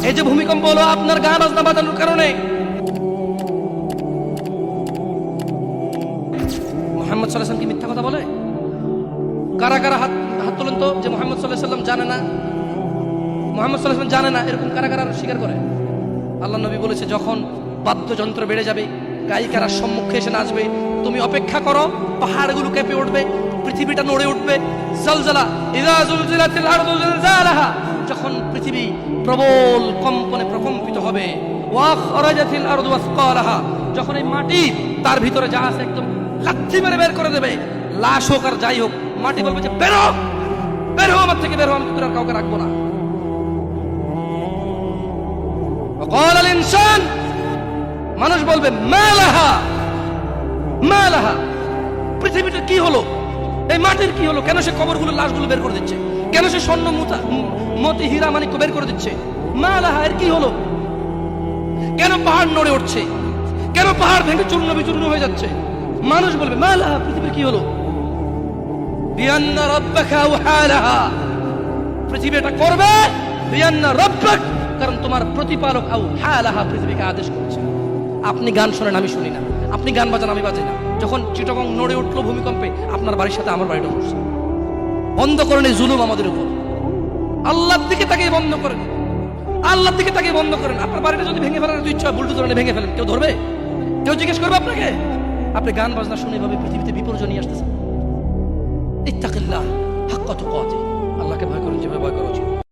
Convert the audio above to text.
এই যে ভূমিকম্প হলো আপনার গান বাজনা বাজানোর কারণে। মুহাম্মদ সাল্লাল্লাহু আলাইহি ওয়াসাল্লাম কি মিথ্যা কথা বলে? কারা কারা হাত তোলেন তো যে মুহাম্মদ সাল্লাল্লাহু আলাইহি ওয়াসাল্লাম জানে না, মুহাম্মদ সাল্লাল্লাহু আলাইহি ওয়াসাল্লাম জানে না, এরকম কারা কারা স্বীকার করে? আল্লাহ নবী বলেছে, যখন বাদ্যযন্ত্র বেড়ে যাবে, গায়িকারা সম্মুখে এসে নাচবে, তুমি অপেক্ষা করো, পাহাড়গুলো কেঁপে উঠবে, পৃথিবীটা নড়ে উঠবে। জালজালা ইযা জুলজিলাতিল আরদু জিলজালাহা, যখন পৃথিবী প্রবল কম্পনে প্রকম্পিত হবে। ওয়া খরাজাতিল আরদু আসকালাহা, যখন এই মাটি তার ভিতরে যা আছে একদম লাথি মেরে বের করে দেবে, লাশ হোক আর যাই হোক, মাটি বলবে যে বের হও, বের হও আমার থেকে, বের হও, আমি তোর আর কাউকে রাখবো না। وقال الانسان, মানুষ বলবে মালাহা মালাহা, পৃথিবীটা কি হলো, এই মাটির কি হলো, কেন সে কবরগুলো লাশগুলো বের করে দিচ্ছে, কেন সে স্বর্ণ মতি হীরা মানিক্য বের করে দিচ্ছে, মালাহা এর কি হলো, কেন পাহাড় নড়ে উঠছে, কেন পাহাড় ভেঙে চূর্ণ বিচূর্ণ হয়ে যাচ্ছে। মানুষ বলবে মালাহা, পৃথিবীর কি হলো, বিআন্না রাব্বাকা ওয়াহালাহা, পৃথিবী এটা করবে, বিআন্না রাব্বাক, কারণ তোমার প্রতিপালক আও হালাহা পৃথিবীকে আদেশ করেছে। আপনি গান শোনেন, আমি শুনি না, আপনি গান বাজান, আমি বাজাই না। যখন চিটাগং নড়ে উঠলো ভূমিকম্পে, আপনার বাড়ির সাথে আমার বাড়িটা উঠছে। বন্ধ করেন এই জুলুম আমাদের উপর, আল্লাহর দিকে তাকিয়ে বন্ধ করেন, আল্লাহর দিকে তাকিয়ে বন্ধ করেন। আপনার বাড়িটা যদি ভেঙে ফেলার ইচ্ছা, বুলডোজারে ভেঙে ফেলেন, কেউ ধরবে? কেউ জিজ্ঞেস করবে আপনাকে? আপনি গান বাজনা শুনে এভাবে পৃথিবীতে বিপর্যয় নিয়ে আসতেছেন। ইত্তাকিল্লাহ হাক্কা তুকাতিহ, আল্লাহকে ভয় করুন যেভাবে ভয় করা উচিত।